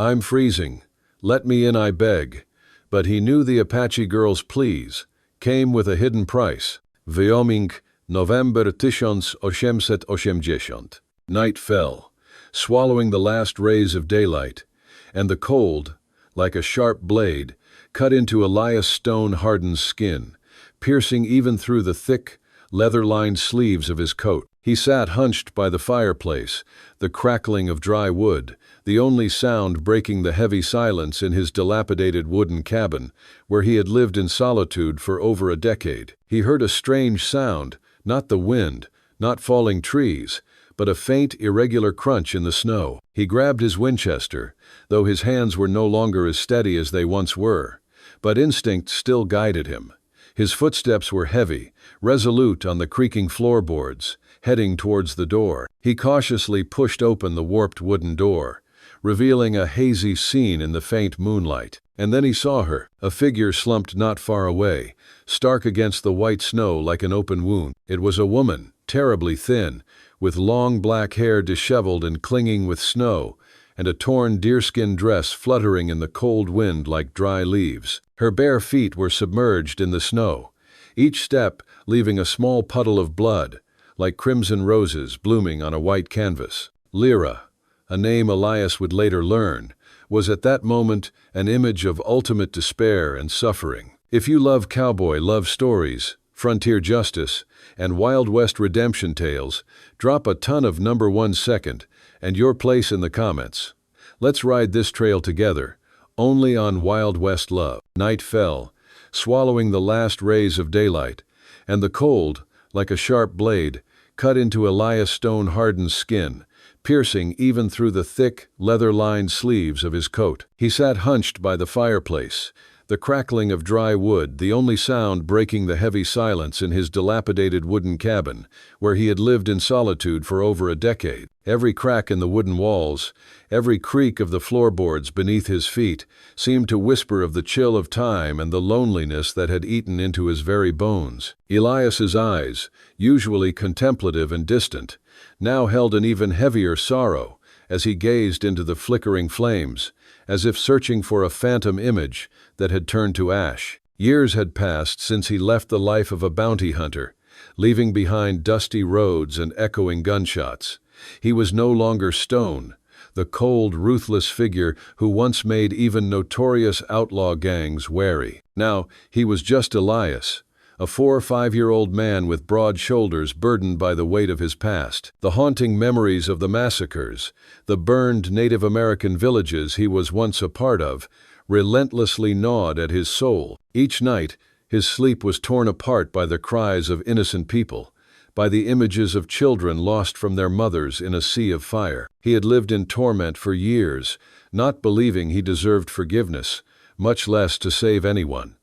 "I'm freezing. Let me in, I beg." But he knew the Apache girl's pleas came with a hidden price. Wyoming, November 1880. Night fell, swallowing the last rays of daylight, and the cold, like a sharp blade, cut into Elias' stone-hardened skin, piercing even through the thick, leather-lined sleeves of his coat. He sat hunched by the fireplace, the crackling of dry wood, the only sound breaking the heavy silence in his dilapidated wooden cabin, where he had lived in solitude for over a decade. He heard a strange sound, not the wind, not falling trees, but a faint, irregular crunch in the snow. He grabbed his Winchester, though his hands were no longer as steady as they once were, but instinct still guided him. His footsteps were heavy, resolute on the creaking floorboards, heading towards the door. He cautiously pushed open the warped wooden door, revealing a hazy scene in the faint moonlight. And then he saw her, a figure slumped not far away, stark against the white snow like an open wound. It was a woman, terribly thin, with long black hair disheveled and clinging with snow, and a torn deerskin dress fluttering in the cold wind like dry leaves. Her bare feet were submerged in the snow, each step leaving a small puddle of blood, like crimson roses blooming on a white canvas. Lyra, a name Elias would later learn, was at that moment an image of ultimate despair and suffering. If you love cowboy love stories, frontier justice, and Wild West redemption tales, drop a ton of #1 second and your place in the comments. Let's ride this trail together, only on Wild West Love. Night fell, swallowing the last rays of daylight, and the cold, like a sharp blade, cut into Elias' stone-hardened skin, piercing even through the thick, leather-lined sleeves of his coat. He sat hunched by the fireplace, the crackling of dry wood the only sound breaking the heavy silence in his dilapidated wooden cabin, where he had lived in solitude for over a decade. Every crack in the wooden walls, every creak of the floorboards beneath his feet, seemed to whisper of the chill of time and the loneliness that had eaten into his very bones. Elias's eyes, usually contemplative and distant, now held an even heavier sorrow as he gazed into the flickering flames, as if searching for a phantom image that had turned to ash. Years had passed since he left the life of a bounty hunter, leaving behind dusty roads and echoing gunshots. He was no longer Stone, the cold, ruthless figure who once made even notorious outlaw gangs wary. Now, he was just Elias, a 4 or 5-year-old man with broad shoulders burdened by the weight of his past. The haunting memories of the massacres, the burned Native American villages he was once a part of, relentlessly gnawed at his soul. Each night, his sleep was torn apart by the cries of innocent people, by the images of children lost from their mothers in a sea of fire. He had lived in torment for years, not believing he deserved forgiveness, much less to save anyone.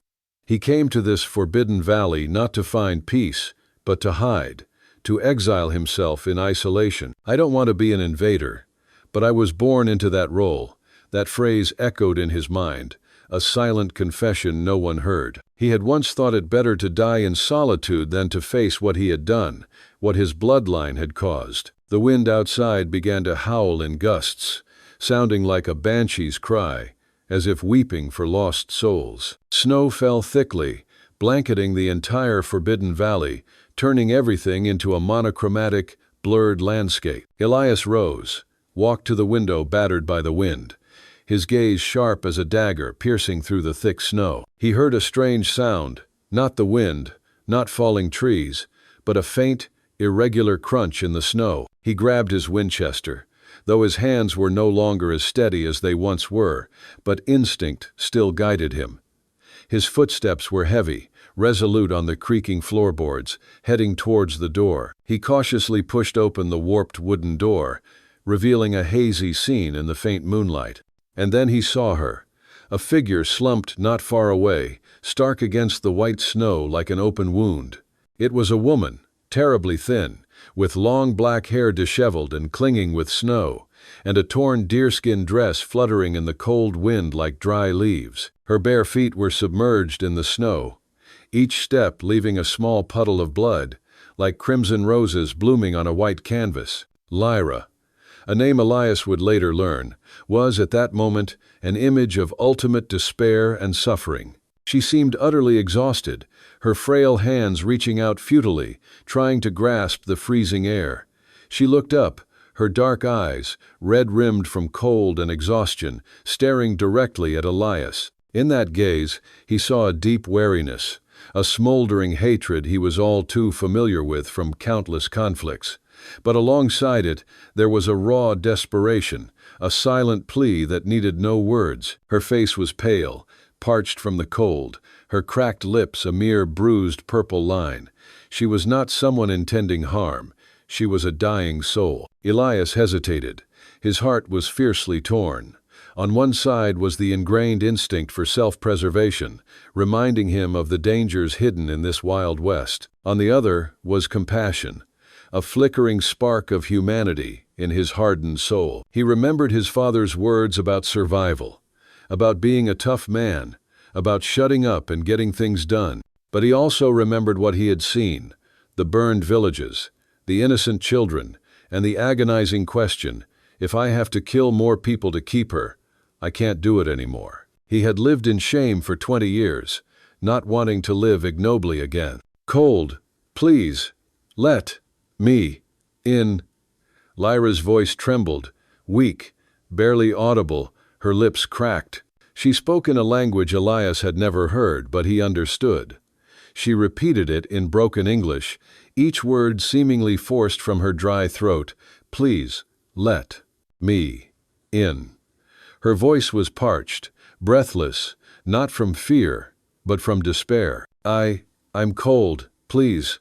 He came to this forbidden valley not to find peace, but to hide, to exile himself in isolation. "I don't want to be an invader, but I was born into that role." That phrase echoed in his mind, a silent confession no one heard. He had once thought it better to die in solitude than to face what he had done, what his bloodline had caused. The wind outside began to howl in gusts, sounding like a banshee's cry, as if weeping for lost souls. Snow fell thickly, blanketing the entire forbidden valley, turning everything into a monochromatic, blurred landscape. Elias rose, walked to the window battered by the wind, his gaze sharp as a dagger piercing through the thick snow. He heard a strange sound, not the wind, not falling trees, but a faint, irregular crunch in the snow. He grabbed his Winchester, though his hands were no longer as steady as they once were, but instinct still guided him. His footsteps were heavy, resolute on the creaking floorboards, heading towards the door. He cautiously pushed open the warped wooden door, revealing a hazy scene in the faint moonlight. And then he saw her, a figure slumped not far away, stark against the white snow like an open wound. It was a woman, terribly thin, with long black hair disheveled and clinging with snow, and a torn deerskin dress fluttering in the cold wind like dry leaves. Her bare feet were submerged in the snow, each step leaving a small puddle of blood, like crimson roses blooming on a white canvas. Lyra, A name Elias would later learn, was at that moment an image of ultimate despair and suffering. She seemed utterly exhausted, her frail hands reaching out futilely, trying to grasp the freezing air. She looked up, her dark eyes, red-rimmed from cold and exhaustion, staring directly at Elias. In that gaze, he saw a deep wariness, a smoldering hatred he was all too familiar with from countless conflicts. But alongside it, there was a raw desperation, a silent plea that needed no words. Her face was pale, parched from the cold, her cracked lips a mere bruised purple line. She was not someone intending harm. She was a dying soul. Elias hesitated. His heart was fiercely torn. On one side was the ingrained instinct for self-preservation, reminding him of the dangers hidden in this wild west. On the other was compassion, a flickering spark of humanity in his hardened soul. He remembered his father's words about survival, about being a tough man, about shutting up and getting things done. But he also remembered what he had seen, the burned villages, the innocent children, and the agonizing question, if I have to kill more people to keep her, I can't do it anymore. He had lived in shame for 20 years, not wanting to live ignobly again. Cold, please, let me in. Lyra's voice trembled, weak, barely audible, her lips cracked. She spoke in a language Elias had never heard, but he understood. She repeated it in broken English, each word seemingly forced from her dry throat. Please, let me in. Her voice was parched, breathless, not from fear, but from despair. I'm cold, please.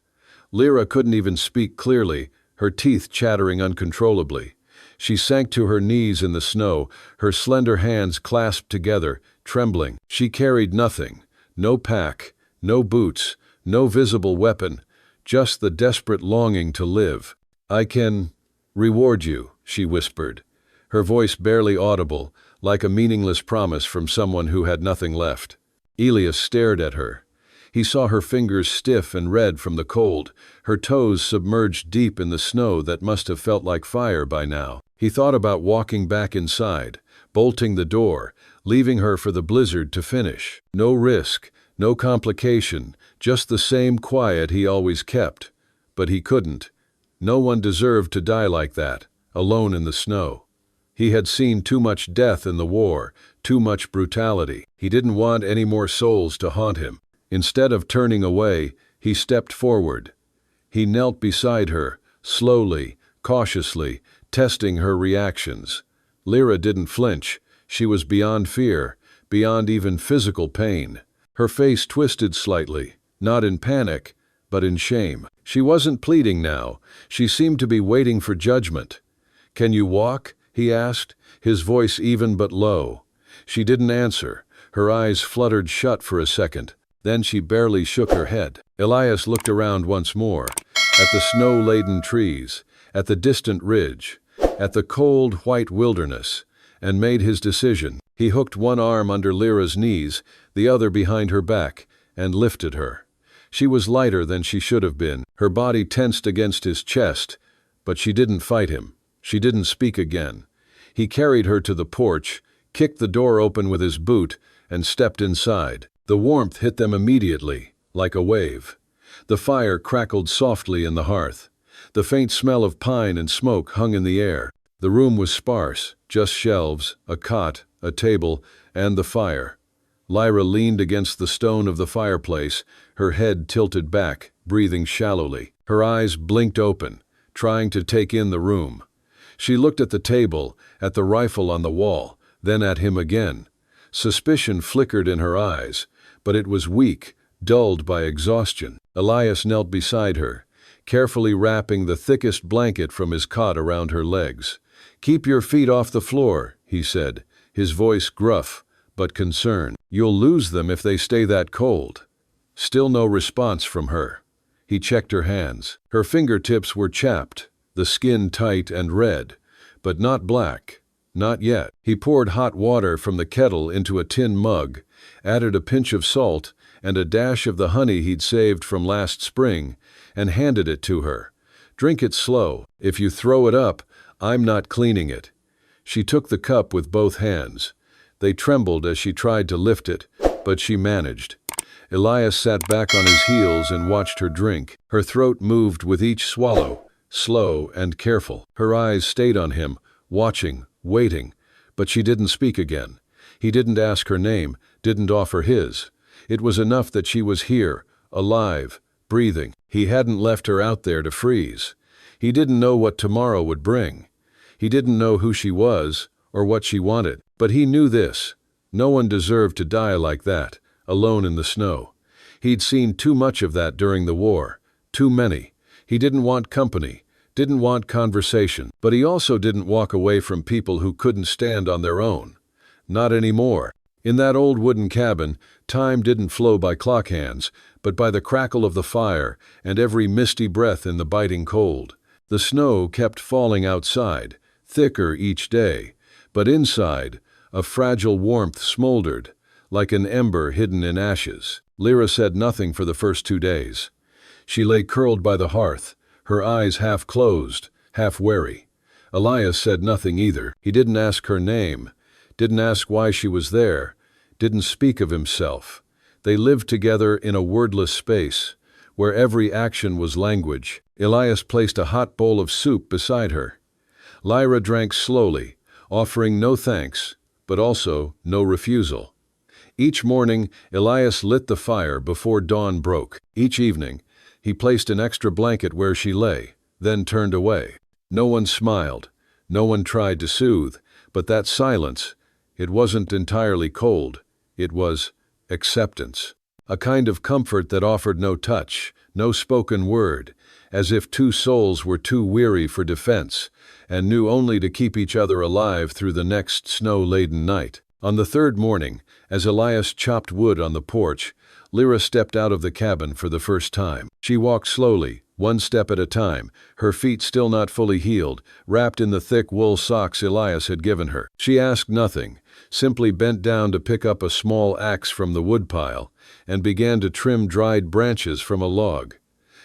Lyra couldn't even speak clearly, her teeth chattering uncontrollably. She sank to her knees in the snow, her slender hands clasped together, trembling. She carried nothing, no pack, no boots, no visible weapon, just the desperate longing to live. I can reward you, she whispered, her voice barely audible, like a meaningless promise from someone who had nothing left. Elias stared at her. He saw her fingers stiff and red from the cold, her toes submerged deep in the snow that must have felt like fire by now. He thought about walking back inside, bolting the door, leaving her for the blizzard to finish. No risk, no complication, just the same quiet he always kept. But he couldn't. No one deserved to die like that, alone in the snow. He had seen too much death in the war, too much brutality. He didn't want any more souls to haunt him. Instead of turning away, he stepped forward. He knelt beside her, slowly, cautiously, testing her reactions. Lyra didn't flinch. She was beyond fear, beyond even physical pain. Her face twisted slightly, not in panic, but in shame. She wasn't pleading now. She seemed to be waiting for judgment. "Can you walk?" he asked, his voice even but low. She didn't answer. Her eyes fluttered shut for a second. Then she barely shook her head. Elias looked around once more, at the snow-laden trees, at the distant ridge, at the cold, white wilderness, and made his decision. He hooked one arm under Lyra's knees, the other behind her back, and lifted her. She was lighter than she should have been, her body tensed against his chest, but she didn't fight him. She didn't speak again. He carried her to the porch, kicked the door open with his boot, and stepped inside. The warmth hit them immediately, like a wave. The fire crackled softly in the hearth. The faint smell of pine and smoke hung in the air. The room was sparse, just shelves, a cot, a table, and the fire. Lyra leaned against the stone of the fireplace, her head tilted back, breathing shallowly. Her eyes blinked open, trying to take in the room. She looked at the table, at the rifle on the wall, then at him again. Suspicion flickered in her eyes, but it was weak, dulled by exhaustion. Elias knelt beside her, carefully wrapping the thickest blanket from his cot around her legs. "Keep your feet off the floor," he said, his voice gruff, but concerned. "You'll lose them if they stay that cold." Still no response from her. He checked her hands. Her fingertips were chapped, the skin tight and red, but not black. Not yet. He poured hot water from the kettle into a tin mug, added a pinch of salt and a dash of the honey he'd saved from last spring, and handed it to her. "Drink it slow. If you throw it up, I'm not cleaning it." She took the cup with both hands. They trembled as she tried to lift it, but she managed. Elias sat back on his heels and watched her drink. Her throat moved with each swallow, slow and careful. Her eyes stayed on him, watching, waiting, but she didn't speak again. He didn't ask her name, didn't offer his. It was enough that she was here, alive, breathing. He hadn't left her out there to freeze. He didn't know what tomorrow would bring. He didn't know who she was or what she wanted, but he knew this: no one deserved to die like that, alone in the snow. He'd seen too much of that during the war, too many. He didn't want company, didn't want conversation, but he also didn't walk away from people who couldn't stand on their own. Not anymore. In that old wooden cabin, time didn't flow by clock hands, but by the crackle of the fire and every misty breath in the biting cold. The snow kept falling outside, thicker each day, but inside, a fragile warmth smoldered, like an ember hidden in ashes. Lyra said nothing for the first 2 days. She lay curled by the hearth, her eyes half closed, half wary. Elias said nothing either. He didn't ask her name, didn't ask why she was there, didn't speak of himself. They lived together in a wordless space, where every action was language. Elias placed a hot bowl of soup beside her. Lyra drank slowly, offering no thanks, but also no refusal. Each morning, Elias lit the fire before dawn broke. Each evening, he placed an extra blanket where she lay, then turned away. No one smiled, no one tried to soothe, but that silence, it wasn't entirely cold, it was acceptance. A kind of comfort that offered no touch, no spoken word, as if two souls were too weary for defense, and knew only to keep each other alive through the next snow-laden night. On the third morning, as Elias chopped wood on the porch, Lyra stepped out of the cabin for the first time. She walked slowly, one step at a time, her feet still not fully healed, wrapped in the thick wool socks Elias had given her. She asked nothing, simply bent down to pick up a small axe from the woodpile, and began to trim dried branches from a log.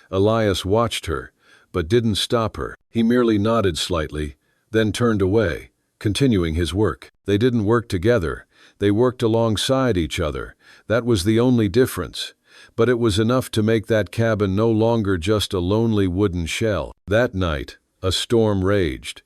Elias watched her, but didn't stop her. He merely nodded slightly, then turned away, continuing his work. They didn't work together, they worked alongside each other. That was the only difference. But it was enough to make that cabin no longer just a lonely wooden shell. That night, a storm raged.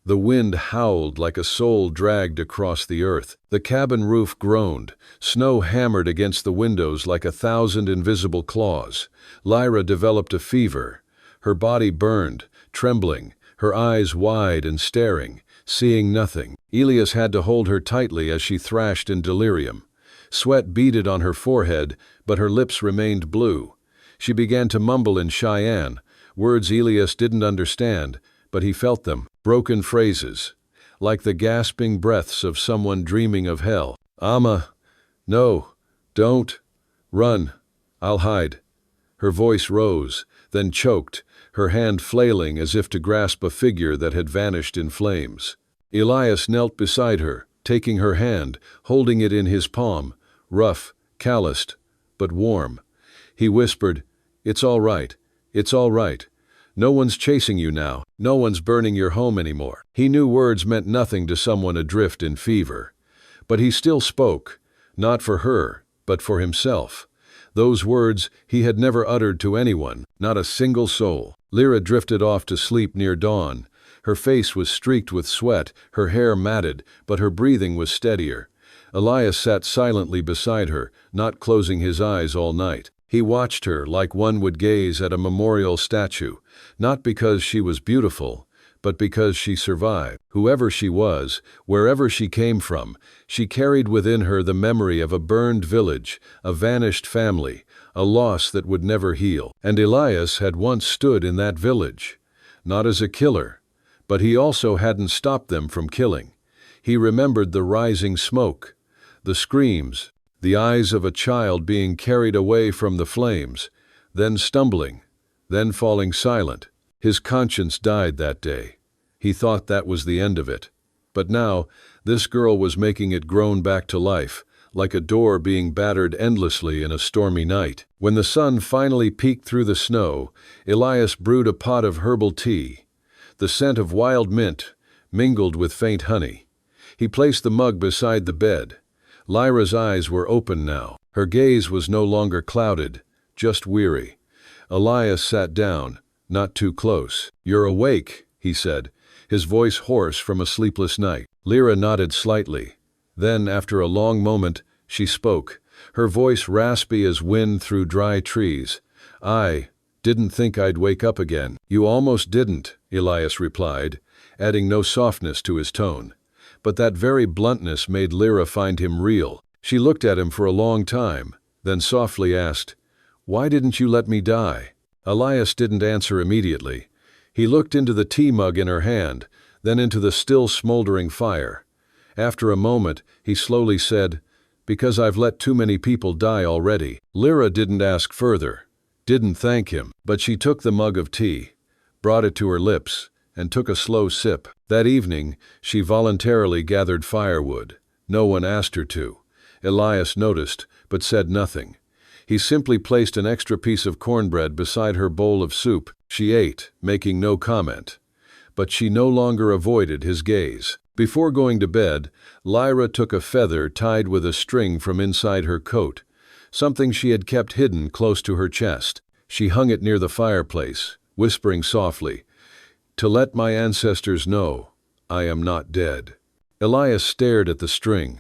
The wind howled like a soul dragged across the earth. The cabin roof groaned. Snow hammered against the windows like 1,000 invisible claws. Lyra developed a fever. Her body burned, trembling, her eyes wide and staring, seeing nothing. Elias had to hold her tightly as she thrashed in delirium. Sweat beaded on her forehead, but her lips remained blue. She began to mumble in Cheyenne, words Elias didn't understand, but he felt them, broken phrases, like the gasping breaths of someone dreaming of hell. "Amma, no, don't, run, I'll hide." Her voice rose, then choked, her hand flailing as if to grasp a figure that had vanished in flames. Elias knelt beside her, taking her hand, holding it in his palm, rough, calloused, but warm. He whispered, "It's all right, it's all right. No one's chasing you now, no one's burning your home anymore." He knew words meant nothing to someone adrift in fever. But he still spoke, not for her, but for himself. Those words he had never uttered to anyone, not a single soul. Lyra drifted off to sleep near dawn. Her face was streaked with sweat, her hair matted, but her breathing was steadier. Elias sat silently beside her, not closing his eyes all night. He watched her like one would gaze at a memorial statue, not because she was beautiful, but because she survived. Whoever she was, wherever she came from, she carried within her the memory of a burned village, a vanished family, a loss that would never heal. And Elias had once stood in that village, not as a killer, but he also hadn't stopped them from killing. He remembered the rising smoke, the screams, the eyes of a child being carried away from the flames, then stumbling, then falling silent. His conscience died that day. He thought that was the end of it. But now, this girl was making it groan back to life, like a door being battered endlessly in a stormy night. When the sun finally peeked through the snow, Elias brewed a pot of herbal tea. the scent of wild mint, mingled with faint honey. He placed the mug beside the bed. Lyra's eyes were open now. Her gaze was no longer clouded, just weary. Elias sat down, not too close. "You're awake," he said, his voice hoarse from a sleepless night. Lyra nodded slightly. Then, after a long moment, she spoke, her voice raspy as wind through dry trees. "I didn't think I'd wake up again." "You almost didn't," Elias replied, adding no softness to his tone. But that very bluntness made Lyra find him real. She looked at him for a long time, then softly asked, "Why didn't you let me die?" Elias didn't answer immediately. He looked into the tea mug in her hand, then into the still smoldering fire. After a moment, he slowly said, "Because I've let too many people die already." Lyra didn't ask further, didn't thank him, but she took the mug of tea, brought it to her lips, and took a slow sip. That evening, she voluntarily gathered firewood. No one asked her to. Elias noticed, but said nothing. He simply placed an extra piece of cornbread beside her bowl of soup. She ate, making no comment. But she no longer avoided his gaze. Before going to bed, Lyra took a feather tied with a string from inside her coat, something she had kept hidden close to her chest. She hung it near the fireplace, whispering softly, "To let my ancestors know I am not dead." Elias stared at the string,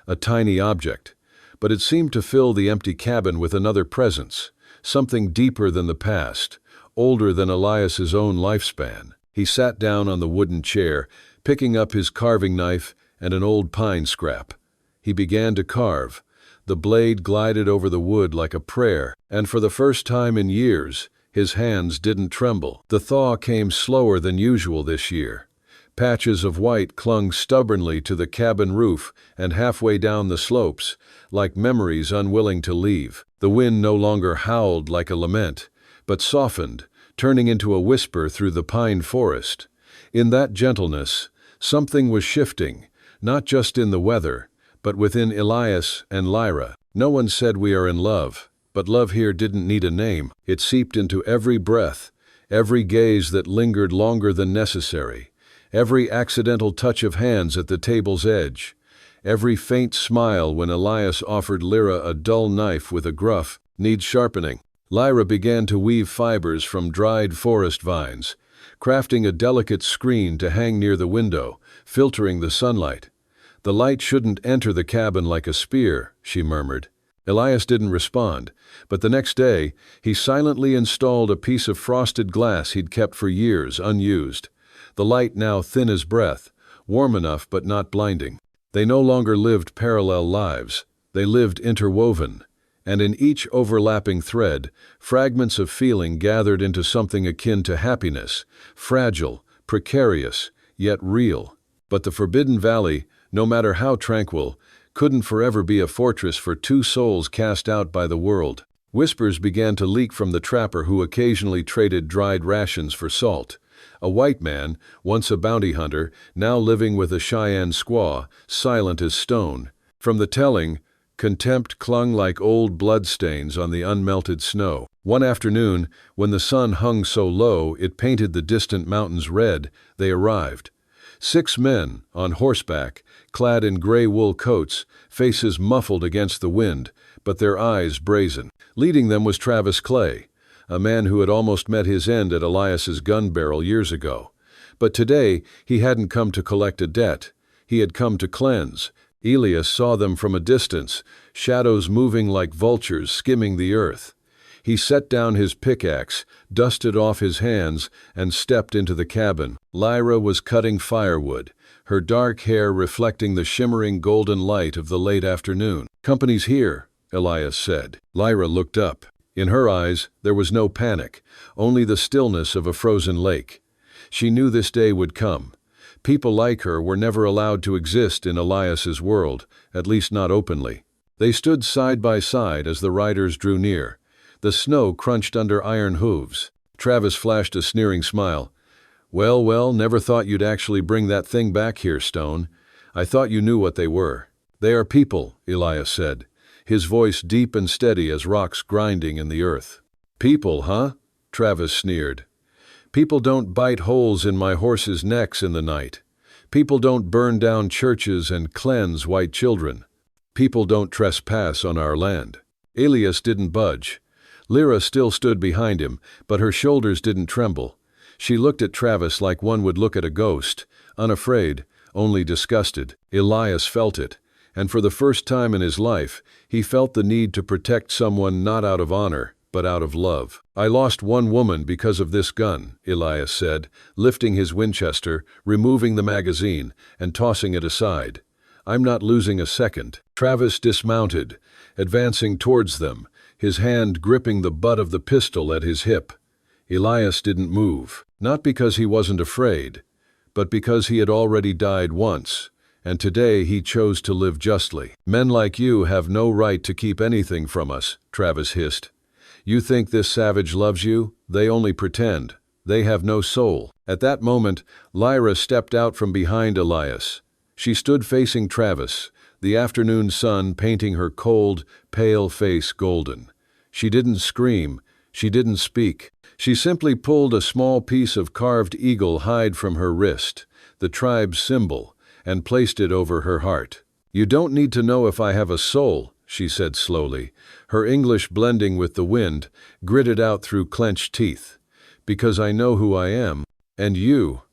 a tiny object, but it seemed to fill the empty cabin with another presence, something deeper than the past, older than Elias's own lifespan. He sat down on the wooden chair, picking up his carving knife and an old pine scrap. He began to carve. The blade glided over the wood like a prayer, and for the first time in years, his hands didn't tremble. The thaw came slower than usual this year. Patches of white clung stubbornly to the cabin roof and halfway down the slopes, like memories unwilling to leave. The wind no longer howled like a lament, but softened, turning into a whisper through the pine forest. In that gentleness, something was shifting, not just in the weather, but within Elias and Lyra. No one said we are in love, but love here didn't need a name. It seeped into every breath, every gaze that lingered longer than necessary, every accidental touch of hands at the table's edge, every faint smile when Elias offered Lyra a dull knife with a gruff, "Needs sharpening." Lyra began to weave fibers from dried forest vines, crafting a delicate screen to hang near the window, filtering the sunlight. "The light shouldn't enter the cabin like a spear," she murmured. Elias didn't respond, but the next day, he silently installed a piece of frosted glass he'd kept for years unused. The light now thin as breath, warm enough but not blinding. They no longer lived parallel lives. They lived interwoven. And in each overlapping thread, fragments of feeling gathered into something akin to happiness, fragile, precarious, yet real. But the Forbidden Valley, no matter how tranquil, couldn't forever be a fortress for two souls cast out by the world. Whispers began to leak from the trapper who occasionally traded dried rations for salt. A white man, once a bounty hunter, now living with a Cheyenne squaw, silent as stone. From the telling, contempt clung like old bloodstains on the unmelted snow. One afternoon, when the sun hung so low it painted the distant mountains red, they arrived. 6 men, on horseback, clad in gray wool coats, faces muffled against the wind, but their eyes brazen. Leading them was Travis Clay, a man who had almost met his end at Elias's gun barrel years ago. But today, he hadn't come to collect a debt. He had come to cleanse. Elias saw them from a distance, shadows moving like vultures skimming the earth. He set down his pickaxe, dusted off his hands, and stepped into the cabin. Lyra was cutting firewood, her dark hair reflecting the shimmering golden light of the late afternoon. "Company's here," Elias said. Lyra looked up. In her eyes, there was no panic, only the stillness of a frozen lake. She knew this day would come. People like her were never allowed to exist in Elias's world, at least not openly. They stood side by side as the riders drew near. The snow crunched under iron hooves. Travis flashed a sneering smile. Well, never thought you'd actually bring that thing back here, Stone. I thought you knew what they were." "They are people," Elias said, his voice deep and steady as rocks grinding in the earth. "People, huh?" Travis sneered. People don't bite holes in my horses' necks in the night. People don't burn down churches and cleanse white children. People don't trespass on our land." Elias didn't budge. Lyra still stood behind him, but her shoulders didn't tremble. She looked at Travis like one would look at a ghost, unafraid, only disgusted. Elias felt it, and for the first time in his life, he felt the need to protect someone not out of honor, but out of love. "I lost one woman because of this gun," Elias said, lifting his Winchester, removing the magazine, and tossing it aside. "I'm not losing a second." Travis dismounted, advancing towards them, his hand gripping the butt of the pistol at his hip. Elias didn't move, not because he wasn't afraid, but because he had already died once, and today he chose to live justly. "Men like you have no right to keep anything from us," Travis hissed. "You think this savage loves you? They only pretend. They have no soul." At that moment, Lyra stepped out from behind Elias. She stood facing Travis, the afternoon sun painting her cold, pale face golden. She didn't scream. She didn't speak. She simply pulled a small piece of carved eagle hide from her wrist, the tribe's symbol, and placed it over her heart. "You don't need to know if I have a soul," she said slowly, her English blending with the wind, gritted out through clenched teeth. "Because I know who I am, and you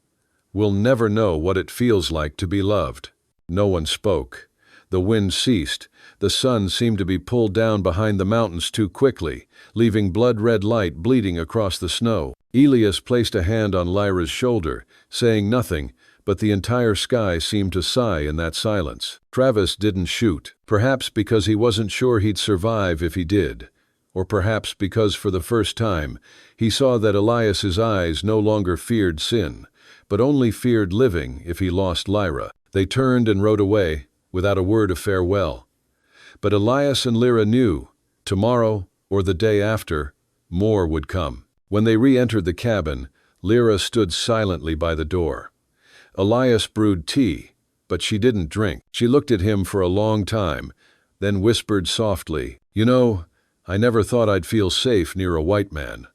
will never know what it feels like to be loved." No one spoke. The wind ceased. The sun seemed to be pulled down behind the mountains too quickly, leaving blood-red light bleeding across the snow. Elias placed a hand on Lyra's shoulder, saying nothing, but the entire sky seemed to sigh in that silence. Travis didn't shoot, perhaps because he wasn't sure he'd survive if he did, or perhaps because for the first time he saw that Elias's eyes no longer feared sin, but only feared living if he lost Lyra. They turned and rode away, without a word of farewell. But Elias and Lyra knew, tomorrow, or the day after, more would come. When they re-entered the cabin, Lyra stood silently by the door. Elias brewed tea, but she didn't drink. She looked at him for a long time, then whispered softly, "You know, I never thought I'd feel safe near a white man,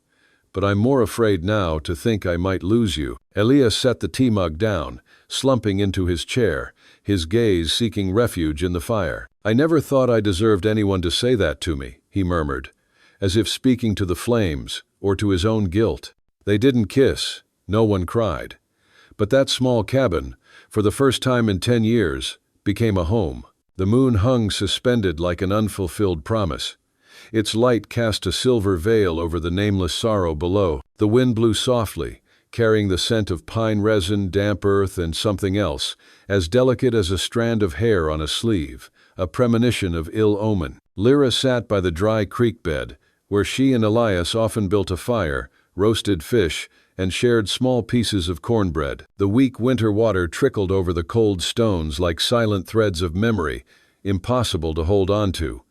but I'm more afraid now to think I might lose you." Elias set the tea mug down, slumping into his chair, his gaze seeking refuge in the fire. "I never thought I deserved anyone to say that to me," he murmured, as if speaking to the flames or to his own guilt. They didn't kiss, no one cried. But that small cabin, for the first time in 10 years, became a home. The moon hung suspended like an unfulfilled promise. Its light cast a silver veil over the nameless sorrow below. The wind blew softly, carrying the scent of pine resin, damp earth, and something else, as delicate as a strand of hair on a sleeve, a premonition of ill omen. Lyra sat by the dry creek bed, where she and Elias often built a fire, roasted fish, and shared small pieces of cornbread. The weak winter water trickled over the cold stones like silent threads of memory, impossible to hold on to.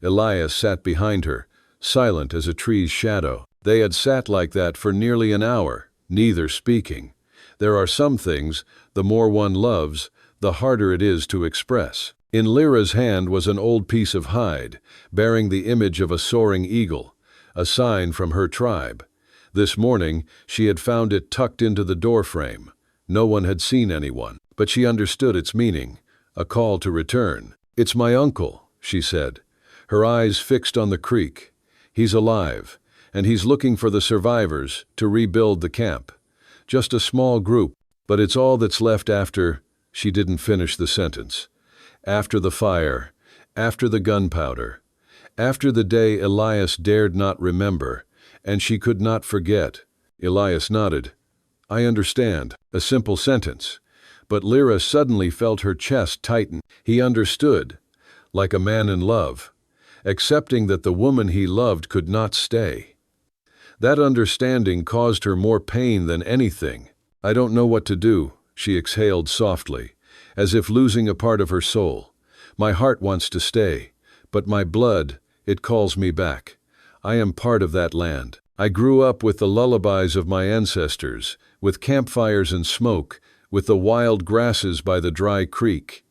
Elias sat behind her, silent as a tree's shadow. They had sat like that for nearly an hour, neither speaking. There are some things, the more one loves, the harder it is to express. In Lyra's hand was an old piece of hide, bearing the image of a soaring eagle, a sign from her tribe. This morning, she had found it tucked into the doorframe. No one had seen anyone, but she understood its meaning, a call to return. "It's my uncle," she said, her eyes fixed on the creek. "He's alive, and he's looking for the survivors to rebuild the camp. Just a small group, but it's all that's left after—" She didn't finish the sentence. "After the fire, after the gunpowder, after the day Elias dared not remember, and she could not forget." Elias nodded. "I understand." A simple sentence. But Lyra suddenly felt her chest tighten. He understood, like a man in love, accepting that the woman he loved could not stay. That understanding caused her more pain than anything. "I don't know what to do," she exhaled softly, as if losing a part of her soul. "My heart wants to stay, but my blood, it calls me back. I am part of that land. I grew up with the lullabies of my ancestors, with campfires and smoke, with the wild grasses by the dry creek.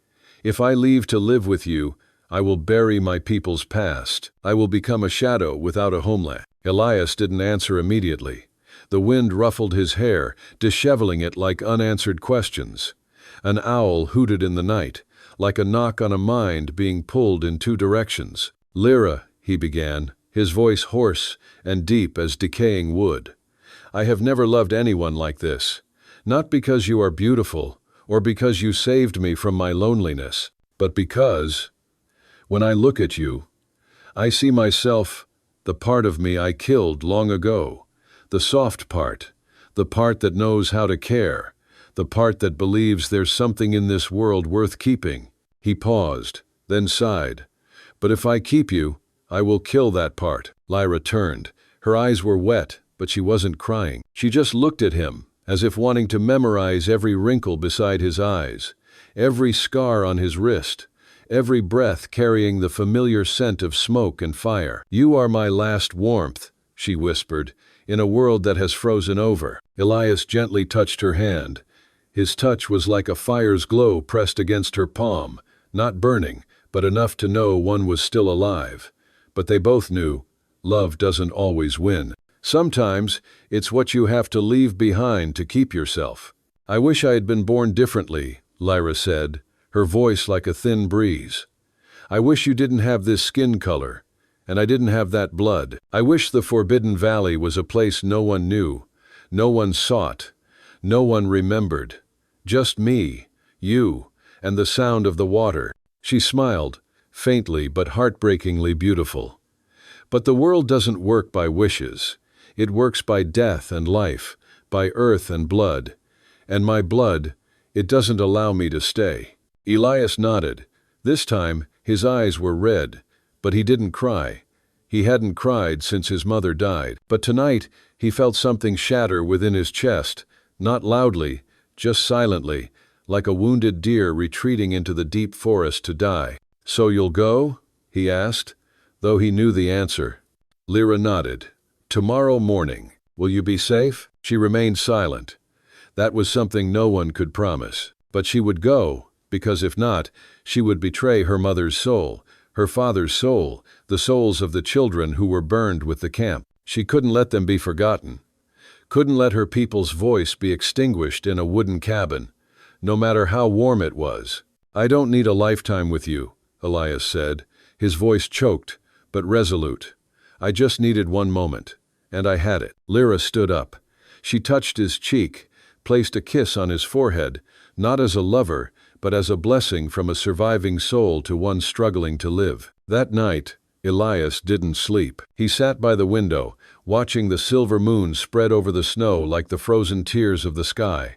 If I leave to live with you, I will bury my people's past. I will become a shadow without a homeland." Elias didn't answer immediately. The wind ruffled his hair, disheveling it like unanswered questions. An owl hooted in the night, like a knock on a mind being pulled in two directions. "Lyra," he began, his voice hoarse and deep as decaying wood. "I have never loved anyone like this. Not because you are beautiful, or because you saved me from my loneliness, but because, when I look at you, I see myself, the part of me I killed long ago, the soft part, the part that knows how to care, the part that believes there's something in this world worth keeping." He paused, then sighed. "But if I keep you, I will kill that part." Lyra turned. Her eyes were wet, but she wasn't crying. She just looked at him, as if wanting to memorize every wrinkle beside his eyes, every scar on his wrist, every breath carrying the familiar scent of smoke and fire. "You are my last warmth," she whispered, "in a world that has frozen over." Elias gently touched her hand. His touch was like a fire's glow pressed against her palm, not burning, but enough to know one was still alive. But they both knew, love doesn't always win. Sometimes, it's what you have to leave behind to keep yourself. "I wish I had been born differently," Lyra said, her voice like a thin breeze. "I wish you didn't have this skin color, and I didn't have that blood. I wish the Forbidden Valley was a place no one knew, no one sought, no one remembered. Just me, you, and the sound of the water." She smiled, faintly but heartbreakingly beautiful. "But the world doesn't work by wishes. It works by death and life, by earth and blood. And my blood, it doesn't allow me to stay." Elias nodded. This time, his eyes were red, but he didn't cry. He hadn't cried since his mother died. But tonight, he felt something shatter within his chest, not loudly, just silently, like a wounded deer retreating into the deep forest to die. "So you'll go?" he asked, though he knew the answer. Lyra nodded. "Tomorrow morning. Will you be safe?" She remained silent. That was something no one could promise. But she would go, because if not, she would betray her mother's soul, her father's soul, the souls of the children who were burned with the camp. She couldn't let them be forgotten. Couldn't let her people's voice be extinguished in a wooden cabin, no matter how warm it was. "I don't need a lifetime with you," Elias said, his voice choked, but resolute. "I just needed one moment, and I had it." Lyra stood up. She touched his cheek, placed a kiss on his forehead, not as a lover, but as a blessing from a surviving soul to one struggling to live. That night, Elias didn't sleep. He sat by the window, watching the silver moon spread over the snow like the frozen tears of the sky.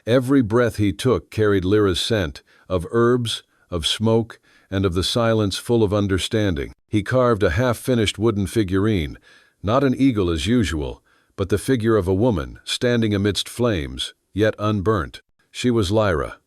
Every breath he took carried Lyra's scent, of herbs, of smoke, and of the silence full of understanding. He carved a half-finished wooden figurine, not an eagle as usual, but the figure of a woman standing amidst flames, yet unburnt. She was Lyra.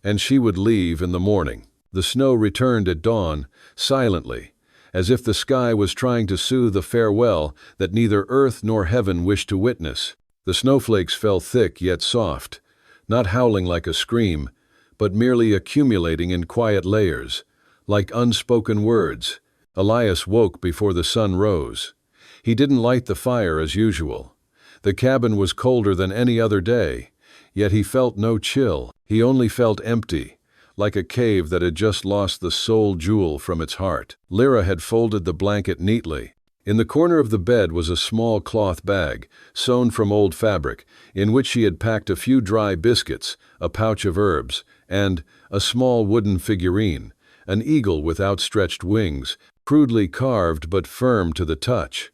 And she would leave in the morning. The snow returned at dawn, silently, as if the sky was trying to soothe a farewell that neither earth nor heaven wished to witness. The snowflakes fell thick yet soft, not howling like a scream, but merely accumulating in quiet layers, like unspoken words. Elias woke before the sun rose. He didn't light the fire as usual. The cabin was colder than any other day, yet he felt no chill. He only felt empty, like a cave that had just lost the soul jewel from its heart. Lyra had folded the blanket neatly. In the corner of the bed was a small cloth bag, sewn from old fabric, in which she had packed a few dry biscuits, a pouch of herbs, and a small wooden figurine, an eagle with outstretched wings, crudely carved but firm to the touch.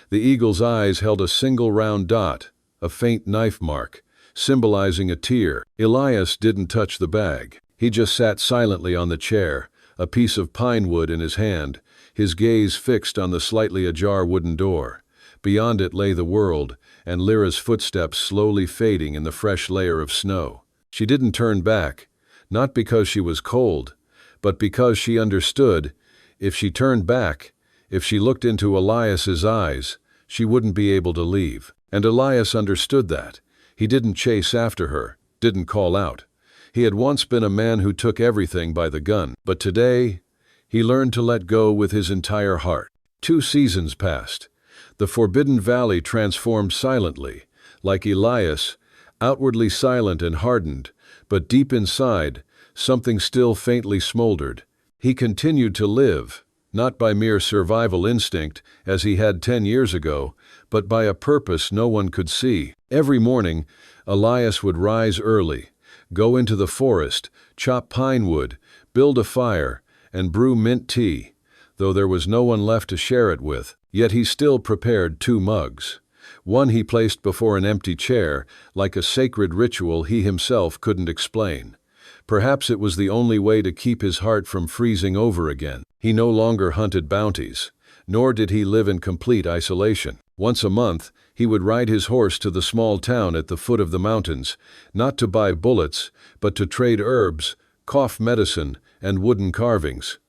The eagle's eyes held a single round dot, a faint knife mark, symbolizing a tear. Elias didn't touch the bag. He just sat silently on the chair, a piece of pine wood in his hand, his gaze fixed on the slightly ajar wooden door. Beyond it lay the world, and Lyra's footsteps slowly fading in the fresh layer of snow. She didn't turn back, not because she was cold, but because she understood, if she turned back, if she looked into Elias's eyes, she wouldn't be able to leave. And Elias understood that. He didn't chase after her, didn't call out. He had once been a man who took everything by the gun, but today, he learned to let go with his entire heart. 2 seasons passed. The forbidden valley transformed silently, like Elias, outwardly silent and hardened, but deep inside, something still faintly smoldered. He continued to live, not by mere survival instinct, as he had 10 years ago, but by a purpose no one could see. Every morning, Elias would rise early, go into the forest, chop pine wood, build a fire, and brew mint tea, though there was no one left to share it with. Yet he still prepared 2 mugs. One he placed before an empty chair, like a sacred ritual he himself couldn't explain. Perhaps it was the only way to keep his heart from freezing over again. He no longer hunted bounties, nor did he live in complete isolation. Once a month, he would ride his horse to the small town at the foot of the mountains, not to buy bullets, but to trade herbs, cough medicine, and wooden carvings.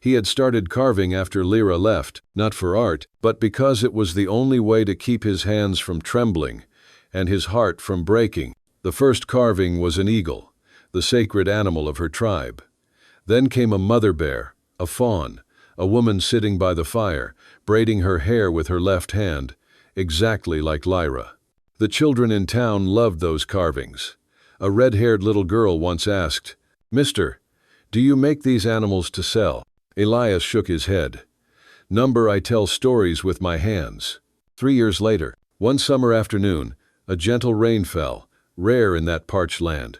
He had started carving after Lyra left, not for art, but because it was the only way to keep his hands from trembling and his heart from breaking. The first carving was an eagle, the sacred animal of her tribe. Then came a mother bear, a fawn, a woman sitting by the fire, braiding her hair with her left hand, exactly like Lyra. The children in town loved those carvings. A red-haired little girl once asked, "Mister, do you make these animals to sell?" Elias shook his head. I tell stories with my hands." 3 years later, one summer afternoon, a gentle rain fell, rare in that parched land.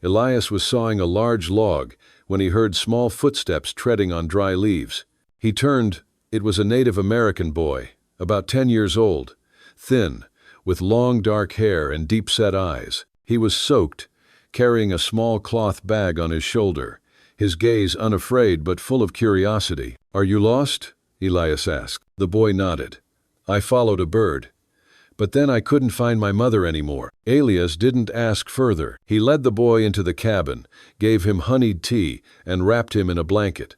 Elias was sawing a large log when he heard small footsteps treading on dry leaves. He turned. It was a Native American boy, about 10 years old, thin, with long dark hair and deep-set eyes. He was soaked, carrying a small cloth bag on his shoulder, his gaze unafraid but full of curiosity. "Are you lost?" Elias asked. The boy nodded. "I followed a bird. But then I couldn't find my mother anymore." Elias didn't ask further. He led the boy into the cabin, gave him honeyed tea, and wrapped him in a blanket.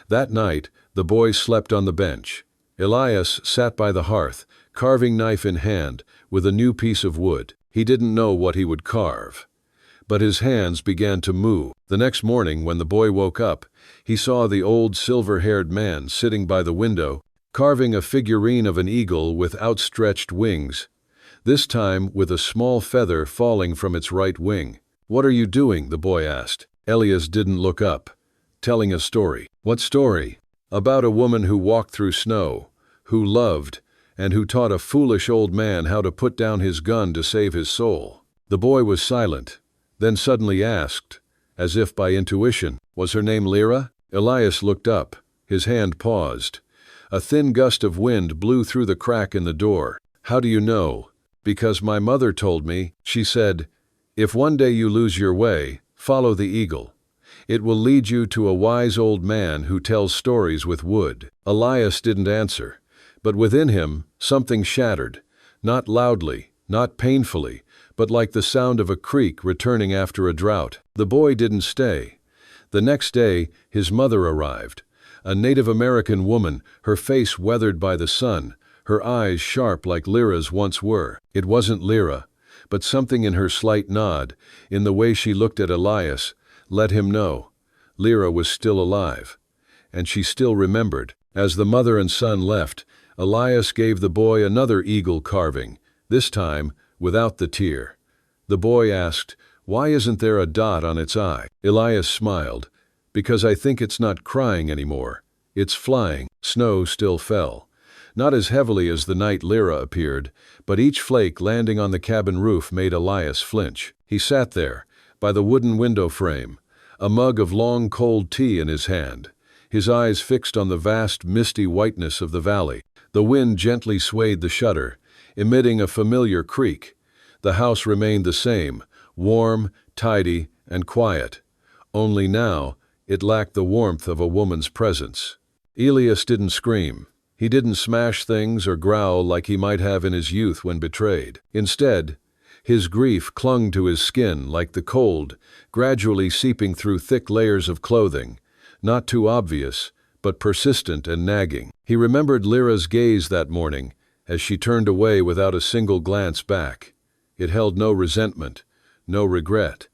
That night, the boy slept on the bench. Elias sat by the hearth, carving knife in hand, with a new piece of wood. He didn't know what he would carve, but his hands began to move. The next morning, when the boy woke up, he saw the old silver-haired man sitting by the window, carving a figurine of an eagle with outstretched wings, this time with a small feather falling from its right wing. "What are you doing?" the boy asked. Elias didn't look up. "Telling a story." "What story?" "About a woman who walked through snow, who loved, and who taught a foolish old man how to put down his gun to save his soul." The boy was silent, then suddenly asked, as if by intuition, "Was her name Lyra?" Elias looked up. His hand paused. A thin gust of wind blew through the crack in the door. "How do you know?" "Because my mother told me." She said, "If one day you lose your way, follow the eagle. It will lead you to a wise old man who tells stories with wood." Elias didn't answer, but within him, something shattered, not loudly, not painfully, but like the sound of a creek returning after a drought. The boy didn't stay. The next day, his mother arrived, a Native American woman, her face weathered by the sun, her eyes sharp like Lyra's once were. It wasn't Lyra, but something in her slight nod, in the way she looked at Elias, let him know Lyra was still alive, and she still remembered. As the mother and son left, Elias gave the boy another eagle carving, this time without the tear. The boy asked, "Why isn't there a dot on its eye?" Elias smiled. "Because I think it's not crying anymore. It's flying." Snow still fell. Not as heavily as the night Lyra appeared, but each flake landing on the cabin roof made Elias flinch. He sat there, by the wooden window frame, a mug of long cold tea in his hand, his eyes fixed on the vast misty whiteness of the valley. The wind gently swayed the shutter, emitting a familiar creak. The house remained the same, warm, tidy, and quiet. Only now, it lacked the warmth of a woman's presence. Elias didn't scream. He didn't smash things or growl like he might have in his youth when betrayed. Instead, his grief clung to his skin like the cold, gradually seeping through thick layers of clothing, not too obvious, but persistent and nagging. He remembered Lyra's gaze that morning, as she turned away without a single glance back. It held no resentment, no regret,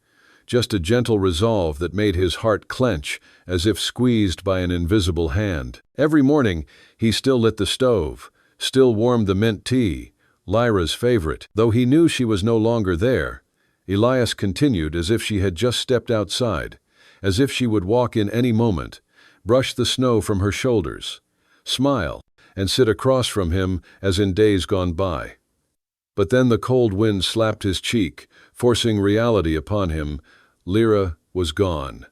just a gentle resolve that made his heart clench as if squeezed by an invisible hand. Every morning, he still lit the stove, still warmed the mint tea, Lyra's favorite. Though he knew she was no longer there, Elias continued as if she had just stepped outside, as if she would walk in any moment, brush the snow from her shoulders, smile, and sit across from him as in days gone by. But then the cold wind slapped his cheek, forcing reality upon him. Lyra was gone,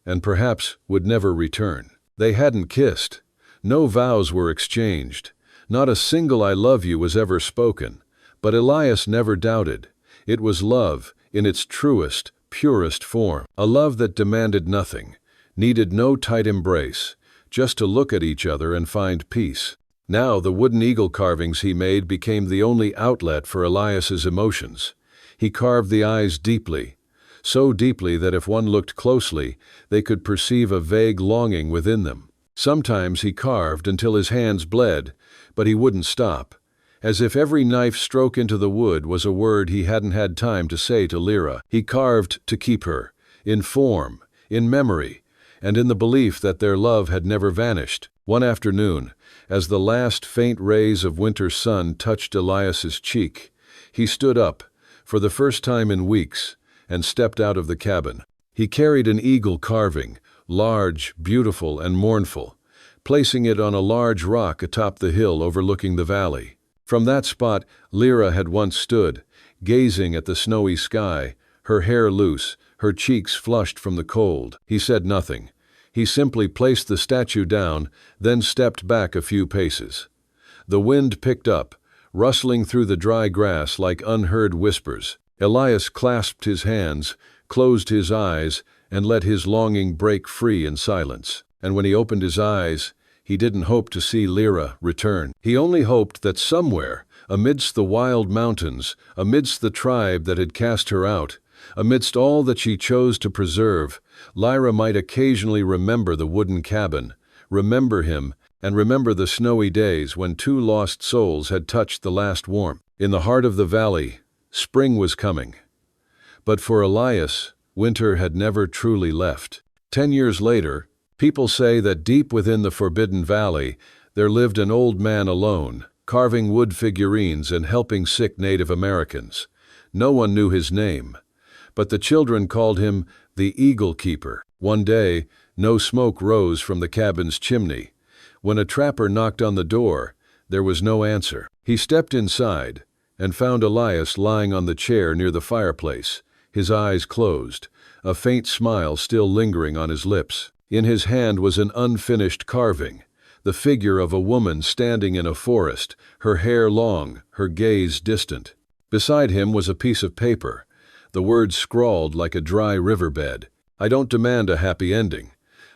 and perhaps would never return. They hadn't kissed. No vows were exchanged. Not a single "I love you" was ever spoken. But Elias never doubted. It was love in its truest, purest form. A love that demanded nothing, needed no tight embrace, just to look at each other and find peace. Now the wooden eagle carvings he made became the only outlet for Elias's emotions. He carved the eyes deeply, so deeply that if one looked closely, they could perceive a vague longing within them. Sometimes he carved until his hands bled, but he wouldn't stop, as if every knife stroke into the wood was a word he hadn't had time to say to Lyra. He carved to keep her, in form, in memory, and in the belief that their love had never vanished. One afternoon, as the last faint rays of winter sun touched Elias's cheek, he stood up, for the first time in weeks, and stepped out of the cabin. He carried an eagle carving, large, beautiful, and mournful, placing it on a large rock atop the hill overlooking the valley. From that spot, Lyra had once stood, gazing at the snowy sky, her hair loose, her cheeks flushed from the cold. He said nothing. He simply placed the statue down, then stepped back a few paces. The wind picked up, rustling through the dry grass like unheard whispers. Elias clasped his hands, closed his eyes, and let his longing break free in silence. And when he opened his eyes, he didn't hope to see Lyra return. He only hoped that somewhere, amidst the wild mountains, amidst the tribe that had cast her out, amidst all that she chose to preserve, Lyra might occasionally remember the wooden cabin, remember him, and remember the snowy days when two lost souls had touched the last warmth. In the heart of the valley, spring was coming. But for Elias, winter had never truly left. 10 years later, people say that deep within the Forbidden Valley, there lived an old man alone, carving wood figurines and helping sick Native Americans. No one knew his name, but the children called him the Eagle Keeper. One day, no smoke rose from the cabin's chimney. When a trapper knocked on the door, there was no answer. He stepped inside and found Elias lying on the chair near the fireplace, his eyes closed, a faint smile still lingering on his lips. In his hand was an unfinished carving, the figure of a woman standing in a forest, her hair long, her gaze distant. Beside him was a piece of paper, the words scrawled like a dry riverbed. "I don't demand a happy ending.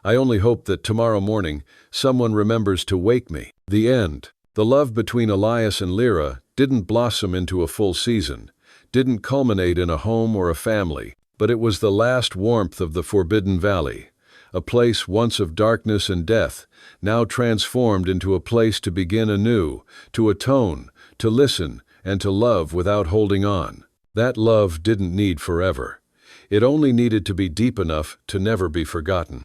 I only hope that tomorrow morning someone remembers to wake me." The end. The love between Elias and Lyra didn't blossom into a full season, didn't culminate in a home or a family, but it was the last warmth of the Forbidden Valley, a place once of darkness and death, now transformed into a place to begin anew, to atone, to listen, and to love without holding on. That love didn't need forever. It only needed to be deep enough to never be forgotten.